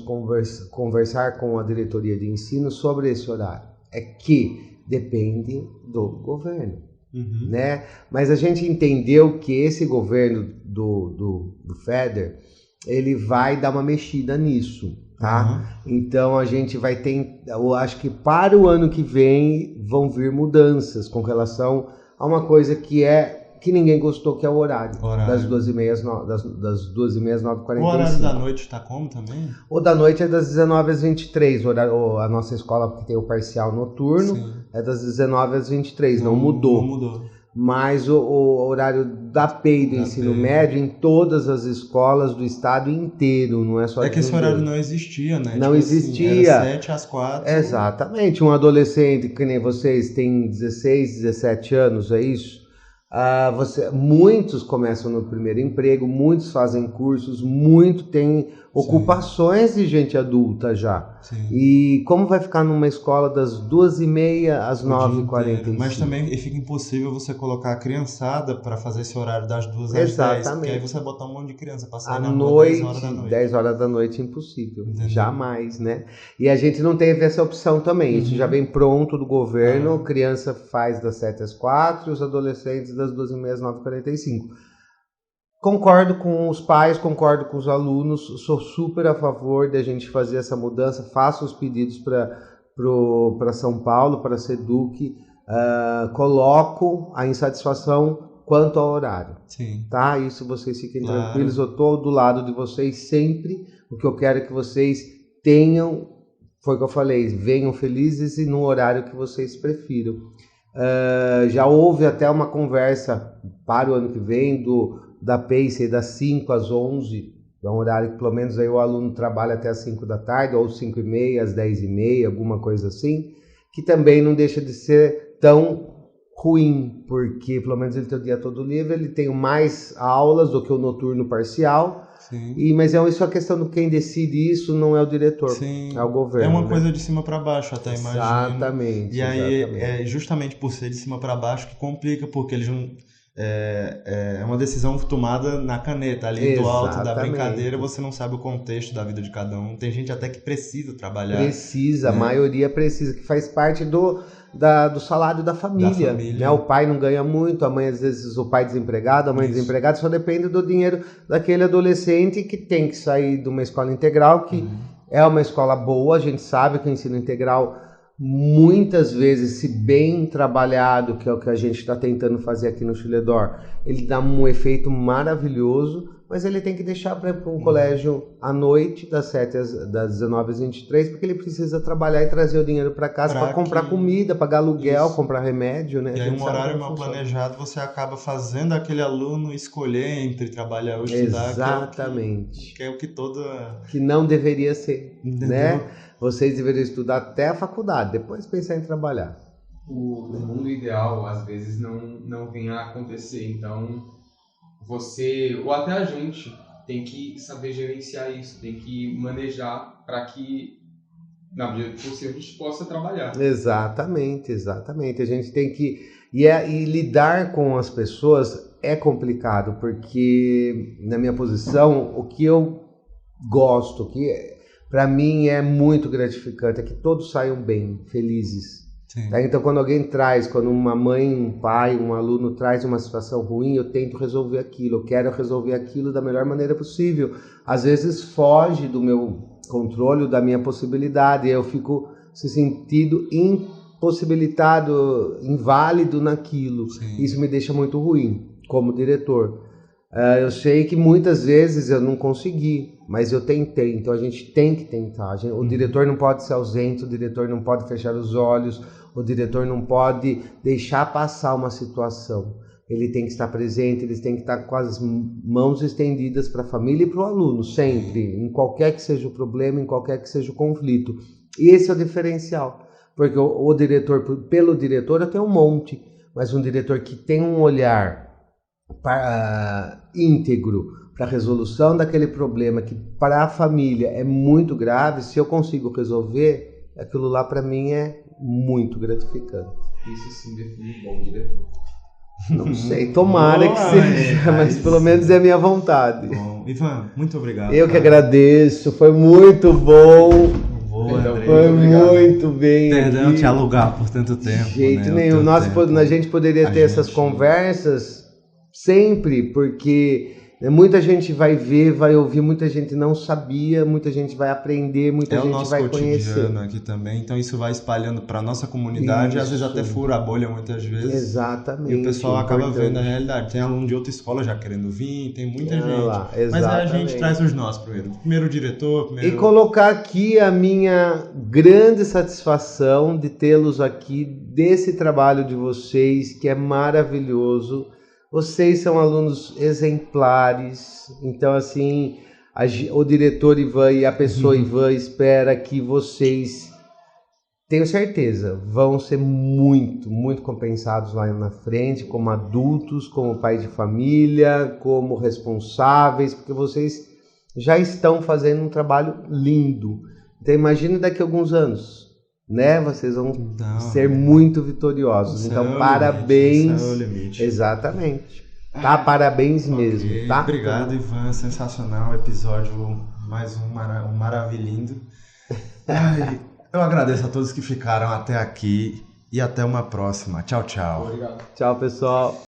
conversar com a diretoria de ensino sobre esse horário. É que depende do governo. Né? Mas a gente entendeu que esse governo do FEDER, ele vai dar uma mexida nisso, tá? Então a gente vai ter, eu acho que para o ano que vem vão vir mudanças com relação a uma coisa que é que ninguém gostou, que é o horário. Das Horário. 2h30 das 2h30 às 9h45. O horário da noite está como também? O da noite é das 19 às 23. A nossa escola, que tem o parcial noturno, Sim. é das 19 às 23. Não mudou. Não mudou. Mas o horário da PEI do Da ensino PEI. médio em todas as escolas do estado inteiro, não é só É de que esse Rio horário Verde. não existia, né? Não Tipo existia. Assim, era 7 às 4. Exatamente. Um adolescente que nem vocês tem 16, 17 anos, é isso? Muitos começam no primeiro emprego, muitos fazem cursos, muitos têm ocupações de gente adulta já. Sim. E como vai ficar numa escola das 2h30 às O dia 9h45? inteiro. Mas também fica impossível você colocar a criançada para fazer esse horário das 2 às 10. Exatamente. Porque aí você vai botar um monte de criança para sair À na rua noite, 10 horas da noite. 10 horas da noite, impossível. Entendeu? Jamais, né? E a gente não teve essa opção também. Isso já vem pronto do governo. Criança faz das 7 às 4 e os adolescentes das 2h30 às 9h45. Concordo com os pais, concordo com os alunos. Sou super a favor de a gente fazer essa mudança. Faço os pedidos para São Paulo, para a SEDUC. Coloco a insatisfação quanto ao horário. Sim. Tá? Isso vocês fiquem Claro. tranquilos, eu estou do lado de vocês sempre. O que eu quero é que vocês tenham, foi o que eu falei, venham felizes e no horário que vocês prefiram. Já houve até uma conversa para o ano que vem da PEI ser das 5 às 11, é um horário que pelo menos aí o aluno trabalha até às 5 da tarde, ou 5h30, às 10h30, alguma coisa assim, que também não deixa de ser tão ruim, porque pelo menos ele tem o dia todo livre, ele tem mais aulas do que o noturno parcial. Sim. Mas isso é a questão de quem decide isso, não é o diretor, Sim. é o governo. É uma né? coisa de cima para baixo, até imagino. Exatamente. E aí exatamente. é justamente por ser de cima para baixo que complica, porque eles não. É uma decisão tomada na caneta, ali do alto da Exatamente. brincadeira, você não sabe o contexto da vida de cada um. Tem gente até que precisa trabalhar. Precisa, a né? maioria precisa, que faz parte do salário da família. Né? O pai não ganha muito, a mãe, às vezes, o pai desempregado, a mãe Isso. desempregada, só depende do dinheiro daquele adolescente que tem que sair de uma escola integral, que é uma escola boa, a gente sabe que o ensino integral, muitas vezes, se bem trabalhado, que é o que a gente está tentando fazer aqui no Chiledor, ele dá um efeito maravilhoso, mas ele tem que deixar para um colégio à noite, das 19 às 23, porque ele precisa trabalhar e trazer o dinheiro para casa para comprar comida, pagar aluguel, Isso. comprar remédio, né? E aí um horário mal planejado, você acaba fazendo aquele aluno escolher entre trabalhar ou estudar, Exatamente. que é o que toda... Que não deveria ser, Entendeu? né? Vocês deveriam estudar até a faculdade, depois pensar em trabalhar. O mundo ideal, às vezes, não vem a acontecer. Então, você, ou até a gente, tem que saber gerenciar isso, tem que manejar para que, na medida do possível, a gente possa trabalhar. Exatamente. A gente tem que... E lidar com as pessoas é complicado, porque, na minha posição, o que eu gosto, que para mim é muito gratificante, é que todos saiam bem, felizes. Sim. Tá? Então, quando uma mãe, um pai, um aluno traz uma situação ruim, eu tento resolver aquilo, eu quero resolver aquilo da melhor maneira possível. Às vezes foge do meu controle, da minha possibilidade, eu fico se sentindo impossibilitado, inválido naquilo. Sim. Isso me deixa muito ruim, como diretor. Eu sei que muitas vezes eu não consegui, mas eu tentei, então a gente tem que tentar. O diretor não pode ser ausente, o diretor não pode fechar os olhos, o diretor não pode deixar passar uma situação. Ele tem que estar presente, eles têm que estar com as mãos estendidas para a família e para o aluno, sempre, em qualquer que seja o problema, em qualquer que seja o conflito. E esse é o diferencial, porque o diretor, pelo diretor eu tenho um monte, mas um diretor que tem um olhar íntegro para a resolução daquele problema que para a família é muito grave, se eu consigo resolver, aquilo lá para mim é muito gratificante. Isso sim define um bom diretor. Não sei, tomara que Boa, seja, mas pelo menos é a minha vontade. Bom, Ivan, muito obrigado. Eu que cara. agradeço, foi muito bom, Boa, Perdão, André. foi obrigado. muito bem. Perdão aqui. te alugar por tanto tempo. De jeito né? nenhum. O teu tempo. A gente poderia A ter essas gente- conversas sempre, porque Muita gente vai ver, vai ouvir, muita gente não sabia, muita gente vai aprender, muita É o gente nosso vai conhecer. cotidiano aqui também, então isso vai espalhando para nossa comunidade, às vezes Isso. até fura a bolha muitas vezes. Exatamente. E o pessoal acaba importante. vendo a realidade. Tem aluno de outra escola já querendo vir, tem muita Ah gente. lá, Mas aí a gente exatamente. traz os nossos primeiro. Primeiro o diretor, E primeiro... colocar aqui a minha grande satisfação de tê-los aqui, desse trabalho de vocês, que é maravilhoso. Vocês são alunos exemplares, então assim, o diretor Ivan e a pessoa Ivan espera que vocês, tenho certeza, vão ser muito, muito compensados lá na frente, como adultos, como pai de família, como responsáveis, porque vocês já estão fazendo um trabalho lindo. Então imagine daqui a alguns anos, né? Vocês vão ser muito vitoriosos. Então parabéns. Limite, limite. Exatamente. Tá? Parabéns mesmo, tá? Obrigado, Ivan. Sensacional episódio. Mais um maravilhindo. Ai, eu agradeço a todos que ficaram até aqui e até uma próxima. Tchau, tchau. Obrigado. Tchau, pessoal.